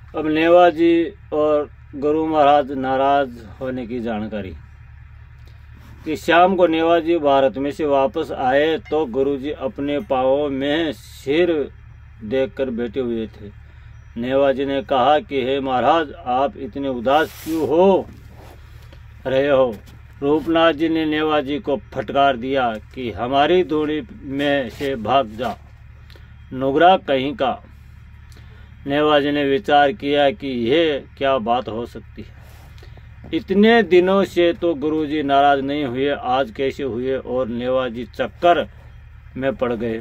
अब नेवाजी और गुरु महाराज नाराज होने की जानकारी कि शाम को नेवाजी भारत में से वापस आए तो गुरुजी अपने पांवों में सिर देखकर बैठे हुए थे। नेवाजी ने कहा कि हे महाराज, आप इतने उदास क्यों हो रहे हो। रूपनाथ जी ने नेवाजी को फटकार दिया कि हमारी धूनी में से भाग जा, नुगरा कहीं का। नेवाजी ने विचार किया कि यह क्या बात हो सकती है। इतने दिनों से तो गुरुजी नाराज नहीं हुए, आज कैसे हुए। और नेवाजी चक्कर में पड़ गए।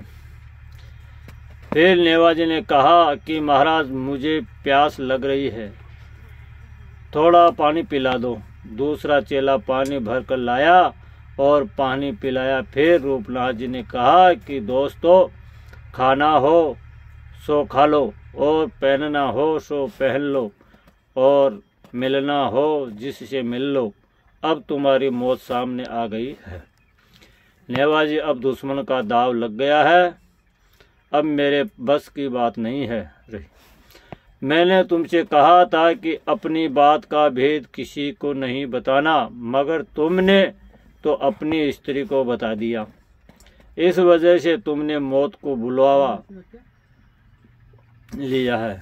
फिर नेवाजी ने कहा कि महाराज, मुझे प्यास लग रही है, थोड़ा पानी पिला दो। दूसरा चेला पानी भरकर लाया और पानी पिलाया। फिर रूपनाथ जी ने कहा कि दोस्तों, खाना हो सो खा लो, और पहनना हो सो पहन लो, और मिलना हो जिससे मिल लो। अब तुम्हारी मौत सामने आ गई है। नेवाजी, अब दुश्मन का दाव लग गया है, अब मेरे बस की बात नहीं है रही। मैंने तुमसे कहा था कि अपनी बात का भेद किसी को नहीं बताना, मगर तुमने तो अपनी स्त्री को बता दिया। इस वजह से तुमने मौत को बुलवा लिया है।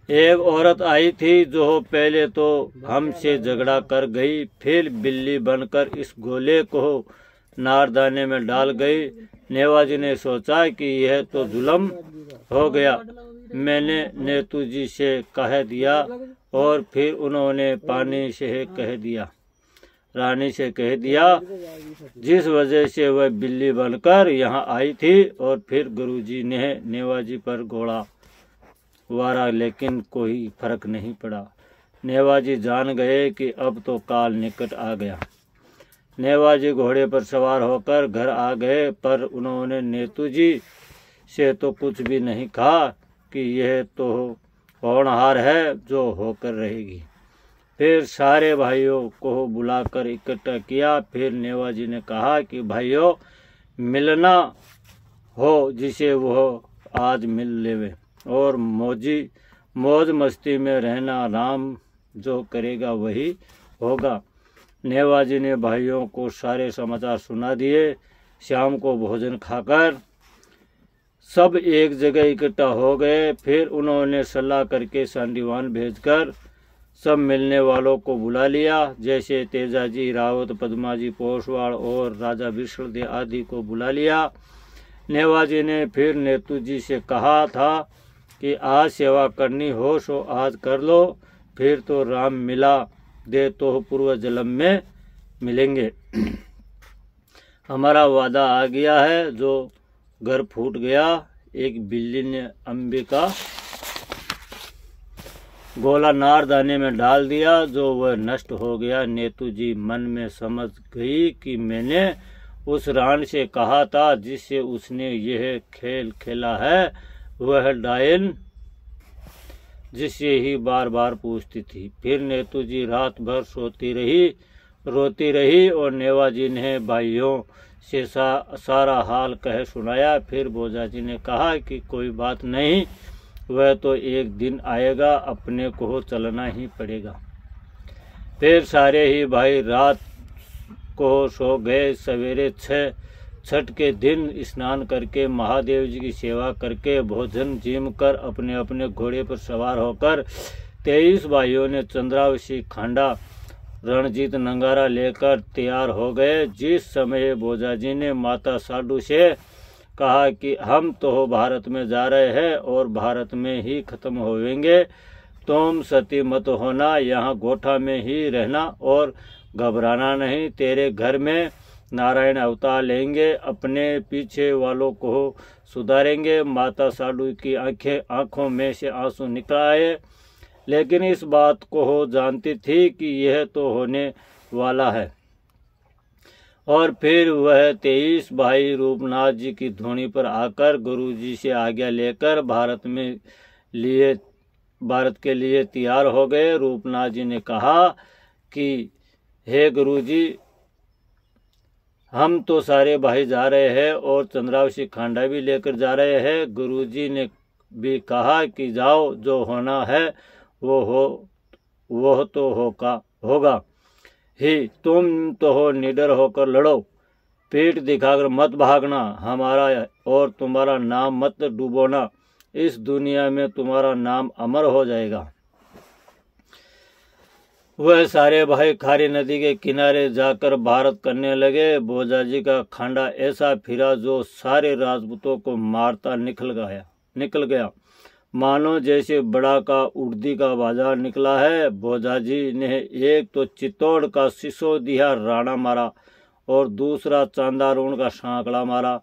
एक औरत आई थी जो पहले तो हमसे झगड़ा कर गई, फिर बिल्ली बनकर इस गोले को नारदाने में डाल गई। नेवाजी ने सोचा कि यह तो जुल्म हो गया। मैंने नेतू जी से कह दिया, और फिर उन्होंने पानी से कह दिया, रानी से कह दिया, जिस वजह से वह बिल्ली बनकर यहाँ आई थी। और फिर गुरुजी ने नेवाजी पर घोड़ा वारा, लेकिन कोई फर्क नहीं पड़ा। नेवाजी जान गए कि अब तो काल निकट आ गया। नेवाजी घोड़े पर सवार होकर घर आ गए, पर उन्होंने नेतू जी से तो कुछ भी नहीं कहा कि यह तो होनहार है जो होकर रहेगी। फिर सारे भाइयों को बुलाकर इकट्ठा किया। फिर नेवाजी ने कहा कि भाइयों, मिलना हो जिसे वो आज मिल लेवे, और मौज मस्ती में रहना। राम जो करेगा वही होगा। नेवाजी ने भाइयों को सारे समाचार सुना दिए। शाम को भोजन खाकर सब एक जगह इकट्ठा हो गए। फिर उन्होंने सलाह करके सांडीवान भेजकर सब मिलने वालों को बुला लिया, जैसे तेजाजी, रावत, पद्माजी, पोसवाड़ और राजा विष्णुदेव आदि को बुला लिया। नेवाजी ने फिर नेतू जी से कहा था कि आज सेवा करनी हो सो आज कर लो, फिर तो राम मिला दे तो पूर्व जन्म में मिलेंगे। हमारा वादा आ गया है। जो घर फूट गया, एक बिल्ली ने अंबे का गोला नारदाने में डाल दिया, जो वह नष्ट हो गया। नेतू जी मन में समझ गई कि मैंने उस रान से कहा था, जिससे उसने यह खेल खेला है, वह डायन जिससे ही बार बार पूछती थी। फिर नेतू जी रात भर रोती रही, और नेवाजी ने भाइयों से सारा हाल कह सुनाया। फिर बोजाजी ने कहा कि कोई बात नहीं, वह तो एक दिन आएगा, अपने को चलना ही पड़ेगा। फिर सारे ही भाई रात को सो गए। सवेरे छठ के दिन स्नान करके महादेव जी की सेवा करके भोजन जीम कर अपने अपने घोड़े पर सवार होकर 23 भाइयों ने चंद्रावशी खांडा रणजीत नंगारा लेकर तैयार हो गए। जिस समय बोजाजी ने माता साडू से कहा कि हम तो भारत में जा रहे हैं और भारत में ही खत्म होवेंगे, तुम सती मत होना, यहाँ गोठा में ही रहना और घबराना नहीं। तेरे घर में नारायण अवतार लेंगे, अपने पीछे वालों को सुधारेंगे। माता साडू की आंखों में से आंसू निकल आए, लेकिन इस बात को हो जानती थी कि यह तो होने वाला है। और फिर वह 23 भाई रूपनाथ जी की धूनी पर आकर गुरुजी से आज्ञा लेकर भारत के लिए तैयार हो गए। रूपनाथ जी ने कहा कि हे गुरुजी, हम तो सारे भाई जा रहे हैं और चंद्रावशी खांडा भी लेकर जा रहे हैं। गुरुजी ने भी कहा कि जाओ, जो होना है वो तो होगा ही। तुम तो हो, निडर होकर लड़ो, पीठ दिखाकर मत भागना, हमारा और तुम्हारा नाम मत डुबोना, इस दुनिया में तुम्हारा नाम अमर हो जाएगा। वह सारे भाई खारी नदी के किनारे जाकर भारत करने लगे। बोजाजी का खांडा ऐसा फिरा जो सारे राजपूतों को मारता निकल गया, मानो जैसे बड़ा का उड़दी का बाजार निकला है। बोजाजी ने एक तो चित्तौड़ का सिसोदिया राणा मारा और दूसरा चांदारोन का सांकड़ा मारा,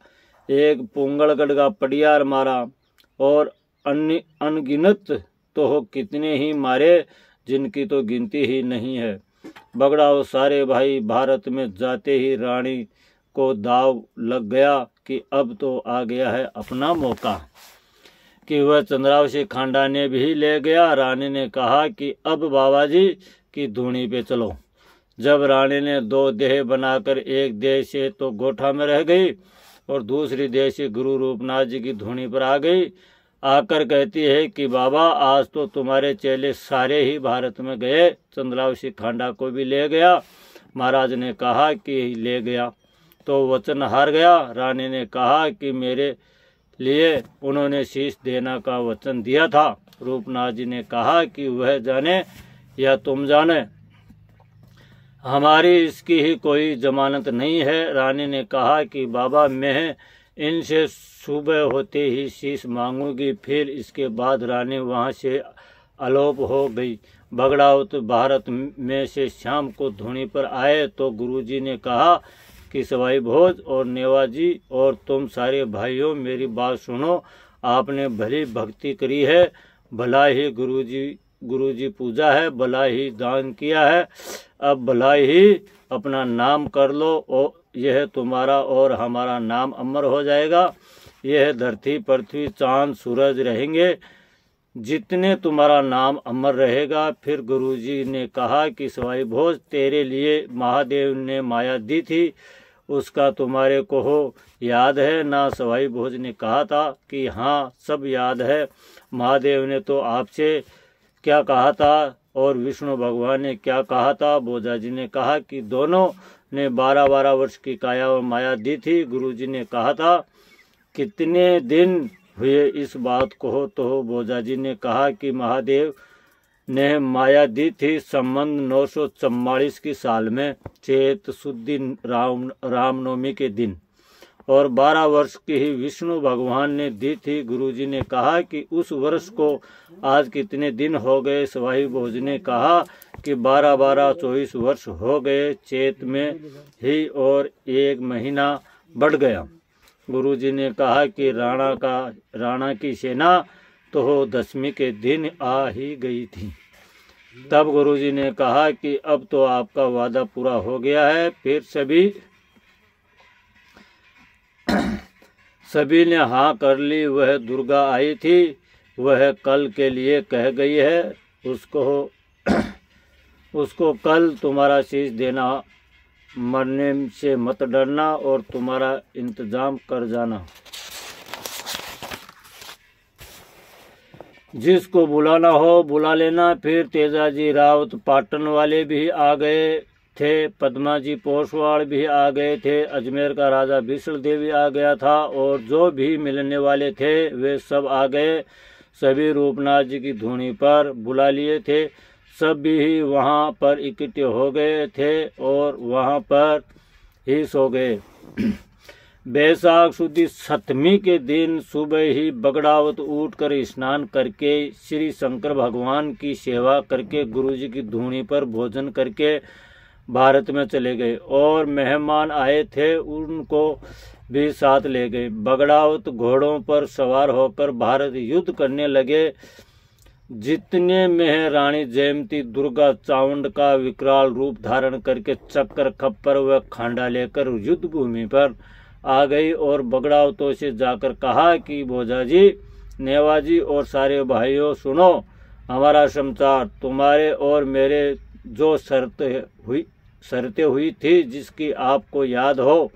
एक पुंगलगढ़ का पडियार मारा और अनगिनत तो हो कितने ही मारे जिनकी तो गिनती ही नहीं है। बगड़ाओ सारे भाई भारत में जाते ही रानी को दाव लग गया कि अब तो आ गया है अपना मौका, कि वह चंद्रावशी खांडा ने भी ले गया। रानी ने कहा कि अब बाबा जी की धूनी पे चलो। जब रानी ने 2 देह बनाकर, एक देह से तो गोठा में रह गई और दूसरी देह से गुरु रूपनाथ जी की धूनी पर आ गई, आकर कहती है कि बाबा आज तो तुम्हारे चेले सारे ही भारत में गए, चंद्रावशी खांडा को भी ले गया। महाराज ने कहा कि ले गया तो वचन हार गया। रानी ने कहा कि मेरे लिए उन्होंने शीश देना का वचन दिया था। रूपनाथ जी ने कहा कि वह जाने या तुम जाने, हमारी इसकी ही कोई जमानत नहीं है। रानी ने कहा कि बाबा मैं इनसे सुबह होते ही शीश मांगूंगी। फिर इसके बाद रानी वहां से अलोप हो गई। बगड़ाउत भारत में से शाम को धूनी पर आए तो गुरुजी ने कहा कि सवाई भोज और नेवाजी और तुम सारे भाइयों मेरी बात सुनो, आपने भली भक्ति करी है, भला ही गुरुजी पूजा है, भला ही दान किया है, अब भला ही अपना नाम कर लो और यह तुम्हारा और हमारा नाम अमर हो जाएगा। यह धरती पृथ्वी चांद सूरज रहेंगे जितने तुम्हारा नाम अमर रहेगा। फिर गुरुजी ने कहा कि सवाई भोज तेरे लिए महादेव ने माया दी थी, उसका तुम्हारे को हो याद है ना? सवाई भोज ने कहा था कि हाँ सब याद है। महादेव ने तो आपसे क्या कहा था और विष्णु भगवान ने क्या कहा था? बोजाजी ने कहा कि दोनों ने 12-12 वर्ष की काया और माया दी थी। गुरुजी ने कहा था कितने दिन हुए इस बात को हो? तो बोजाजी ने कहा कि महादेव ने माया दी थी संबंध 944 की साल में चैत शुद्धि रामनवमी के दिन, और 12 वर्ष की ही विष्णु भगवान ने दी थी। गुरुजी ने कहा कि उस वर्ष को आज कितने दिन हो गए? सवाई भोज ने कहा कि 12-12 24 वर्ष हो गए चैत में ही और 1 महीना बढ़ गया। गुरुजी ने कहा कि राणा की सेना तो 10वीं के दिन आ ही गई थी। तब गुरुजी ने कहा कि अब तो आपका वादा पूरा हो गया है। फिर सभी ने हाँ कर ली। वह दुर्गा आई थी, वह कल के लिए कह गई है, उसको कल तुम्हारा शीश देना, मरने से मत डरना और तुम्हारा इंतजाम कर जाना। जिसको बुलाना हो बुला लेना। फिर तेजाजी रावत पाटन वाले भी आ गए थे, पद्माजी पोसवाड़ भी आ गए थे, अजमेर का राजा विष्णु देवी आ गया था और जो भी मिलने वाले थे वे सब आ गए। सभी रूपनाथ जी की धूनी पर बुला लिए थे। सब भी वहाँ पर इकट्ठे हो गए थे और वहाँ पर ही सो गए। बैसाख शुद्धि 7वीं के दिन सुबह ही बगड़ावत उठकर स्नान करके श्री शंकर भगवान की सेवा करके गुरुजी की धूनी पर भोजन करके भारत में चले गए और मेहमान आए थे उनको भी साथ ले गए। बगड़ावत घोड़ों पर सवार होकर भारत युद्ध करने लगे। जितने में रानी जयंती दुर्गा चामुंड का विकराल रूप धारण करके चक्कर खप्पर व खांडा लेकर युद्ध भूमि पर आ गई और बगड़ावतों से जाकर कहा कि बोजाजी, नेवाजी और सारे भाइयों सुनो हमारा समाचार। तुम्हारे और मेरे जो शर्तें हुई थी जिसकी आपको याद हो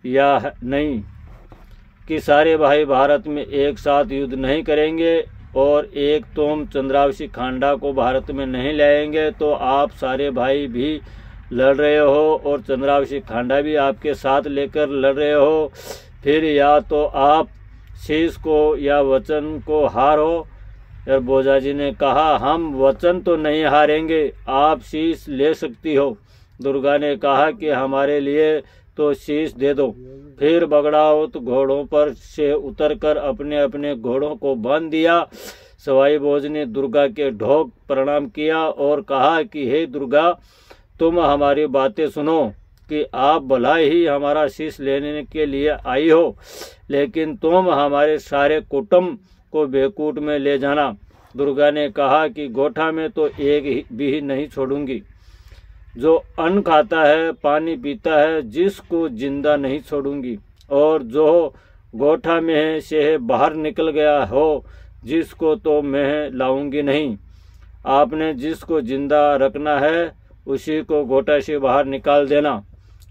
या नहीं, कि सारे भाई भारत में एक साथ युद्ध नहीं करेंगे और एक तोम चंद्रावशी खांडा को भारत में नहीं लाएंगे, तो आप सारे भाई भी लड़ रहे हो और चंद्रावशी खांडा भी आपके साथ लेकर लड़ रहे हो। फिर या तो आप शीश को या वचन को हारो। और बोझाजी ने कहा, हम वचन तो नहीं हारेंगे, आप शीश ले सकती हो। दुर्गा ने कहा कि हमारे लिए तो शीश दे दो। फिर बगड़ाउत घोड़ों पर से उतरकर अपने अपने घोड़ों को बांध दिया। सवाई भोज ने दुर्गा के ढोक प्रणाम किया और कहा कि हे दुर्गा, तुम हमारी बातें सुनो कि आप भला ही हमारा शीश लेने के लिए आई हो, लेकिन तुम हमारे सारे कुटुंब को बेकूट में ले जाना। दुर्गा ने कहा कि गोठा में तो एक भी नहीं छोड़ूंगी। जो अन्न खाता है, पानी पीता है, जिसको जिंदा नहीं छोड़ूंगी। और जो गोठा में है से बाहर निकल गया हो, जिसको तो मैं लाऊंगी नहीं। आपने जिसको जिंदा रखना है उसी को गोठा से बाहर निकाल देना।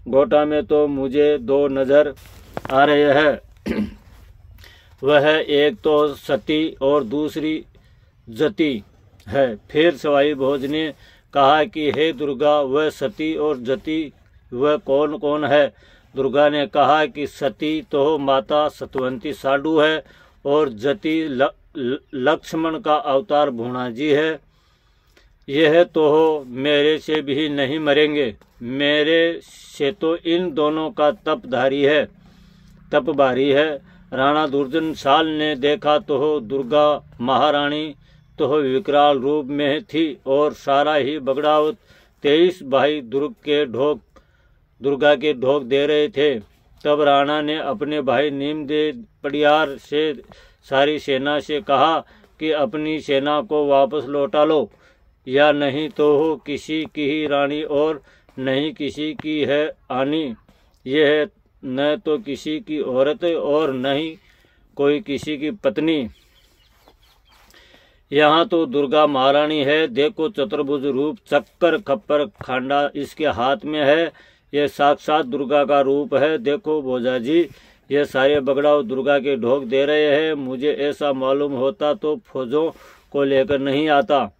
गोठा में तो मुझे दो नजर आ रहे हैं, वह एक तो सती और दूसरी जती है। फिर सवाई भोज ने कहा कि हे दुर्गा, वह सती और जती वह कौन कौन है? दुर्गा ने कहा कि सती तो माता सतवंती साडू है और जती लक्ष्मण का अवतार भूणा जी है। यह तो मेरे से भी नहीं मरेंगे, मेरे से तो इन दोनों का तप भारी है। राणा दुर्जन साल ने देखा तो दुर्गा महारानी तो विकराल रूप में थी और सारा ही बगड़ाउत 23 भाई दुर्गा के ढोक दे रहे थे। तब राणा ने अपने भाई नीमदेव पड़ियार से सारी सेना से कहा कि अपनी सेना को वापस लौटा लो, या नहीं तो हो किसी की ही रानी और नहीं किसी की है आनी। यह न तो किसी की औरत और न ही कोई किसी की पत्नी। यहाँ तो दुर्गा महारानी है। देखो चतुर्भुज रूप, चक्कर खप्पर खांडा इसके हाथ में है। यह साक्षात दुर्गा का रूप है। देखो बोझा जी, ये सारे बगड़ाऊ दुर्गा के ढोक दे रहे हैं। मुझे ऐसा मालूम होता तो फौजों को लेकर नहीं आता।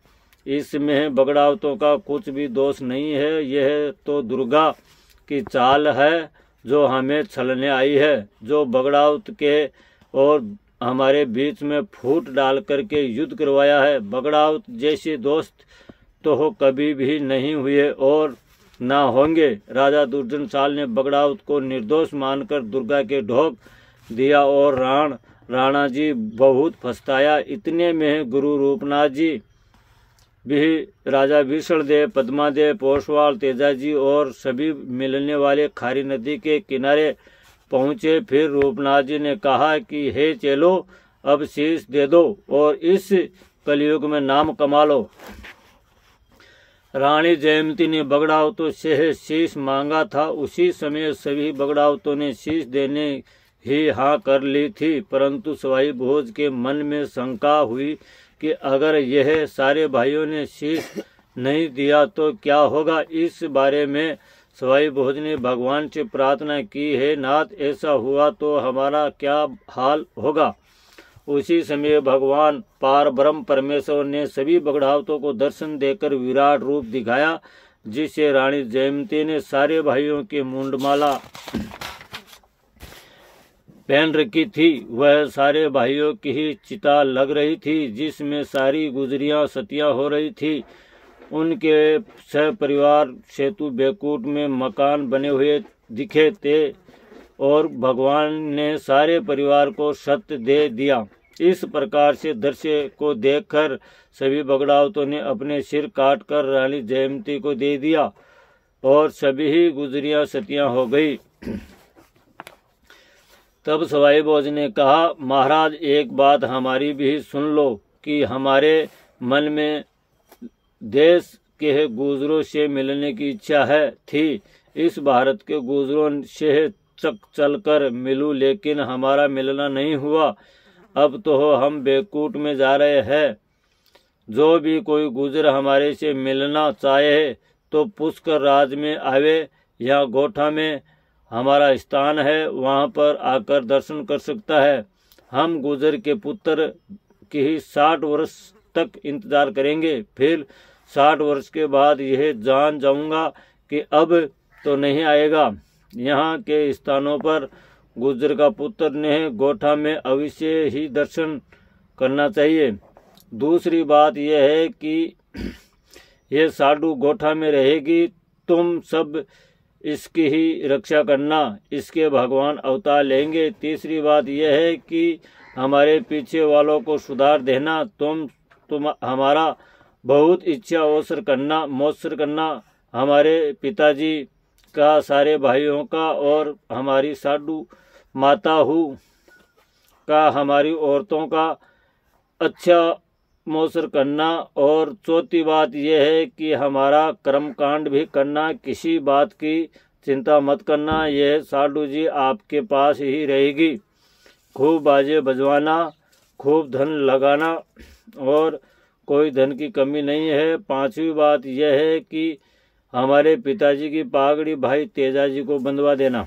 इसमें बगड़ावतों का कुछ भी दोष नहीं है। यह तो दुर्गा की चाल है जो हमें छलने आई है, जो बगड़ावत के और हमारे बीच में फूट डाल करके युद्ध करवाया है। बगड़ावत जैसे दोस्त तो कभी भी नहीं हुए और ना होंगे। राजा दुर्जन साल ने बगड़ावत को निर्दोष मानकर दुर्गा के ढोक दिया और राणा जी बहुत पछताया। इतने में गुरु रूपनाथ जी भी, राजा भीषणदेव, पद्मादेव, पोषवाल, तेजाजी और सभी मिलने वाले खारी नदी के किनारे पहुंचे। फिर रूपनाथ जी ने कहा कि हे चेलो, अब शीश दे दो और इस कलयुग में नाम कमा लो। रानी जयमती ने बगड़ावतों से शीश मांगा था। उसी समय सभी बगड़ावतों ने शीश देने ही हाँ कर ली थी, परंतु सवाई भोज के मन में शंका हुई कि अगर यह सारे भाइयों ने शीश नहीं दिया तो क्या होगा। इस बारे में सवाई भोज ने भगवान से प्रार्थना की, हे नाथ, ऐसा हुआ तो हमारा क्या हाल होगा। उसी समय भगवान पार ब्रह्म परमेश्वर ने सभी बगड़ावतों को दर्शन देकर विराट रूप दिखाया, जिससे रानी जयमती ने सारे भाइयों की मुंडमाला पहन रखी थी। वह सारे भाइयों की ही चिता लग रही थी, जिसमें सारी गुजरियां सतियां हो रही थी। उनके सह परिवार सेतु बेकूट में मकान बने हुए दिखे थे और भगवान ने सारे परिवार को सत्य दे दिया। इस प्रकार से दृश्य को देखकर सभी बगड़ावतों ने अपने सिर काटकर रानी जयमती को दे दिया और सभी ही गुजरियां सतियां हो गई। तब सवाई भोज ने कहा, महाराज, एक बात हमारी भी सुन लो कि हमारे मन में देश के गुजरों से मिलने की इच्छा थी। इस भारत के गुजरों से चलकर मिलूं, लेकिन हमारा मिलना नहीं हुआ। अब तो हम बेकूट में जा रहे हैं। जो भी कोई गुजर हमारे से मिलना चाहे तो पुष्कर राज में आवे या गोठा में हमारा स्थान है, वहाँ पर आकर दर्शन कर सकता है। हम गुजर के पुत्र की ही 60 वर्ष तक इंतजार करेंगे, फिर 60 वर्ष के बाद यह जान जाऊंगा कि अब तो नहीं आएगा। यहाँ के स्थानों पर गुजर का पुत्र ने गोठा में अवश्य ही दर्शन करना चाहिए। दूसरी बात यह है कि यह साधु गोठा में रहेगी, तुम सब इसकी ही रक्षा करना, इसके भगवान अवतार लेंगे। तीसरी बात यह है कि हमारे पीछे वालों को सुधार देना, तुम हमारा बहुत इच्छा मौसर करना, हमारे पिताजी का, सारे भाइयों का और हमारी साधु माता का, हमारी औरतों का अच्छा मौसर करना। और चौथी बात यह है कि हमारा कर्मकांड भी करना, किसी बात की चिंता मत करना, यह साधु जी आपके पास ही रहेगी। खूब बाजे बजवाना, खूब धन लगाना और कोई धन की कमी नहीं है। पांचवी बात यह है कि हमारे पिताजी की पागड़ी भाई तेजा जी को बंधवा देना।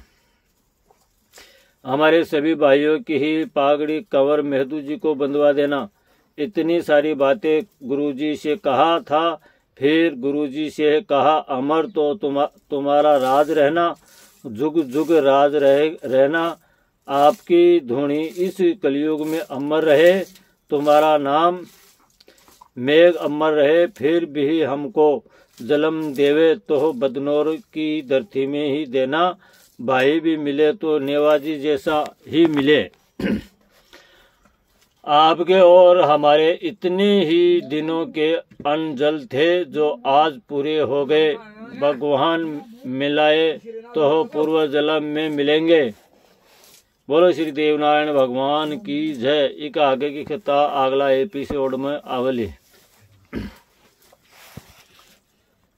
हमारे सभी भाइयों की ही पागड़ी कंवर मेहदू जी को बंधवा देना। इतनी सारी बातें गुरुजी से कहा था। फिर गुरुजी से कहा, अमर तो तुम्हारा राज रहना, जुग जुग राज रहना, आपकी धुनी इस कलयुग में अमर रहे, तुम्हारा नाम मेघ अमर रहे। फिर भी हमको जन्म देवे तो बदनौर की धरती में ही देना, भाई भी मिले तो नेवाजी जैसा ही मिले। आपके और हमारे इतने ही दिनों के अन्न जल थे जो आज पूरे हो गए। भगवान मिलाए तो पूर्व जन्म में मिलेंगे। बोलो श्री देवनारायण भगवान की जय। एक आगे की कथा अगला एपिसोड में आवली।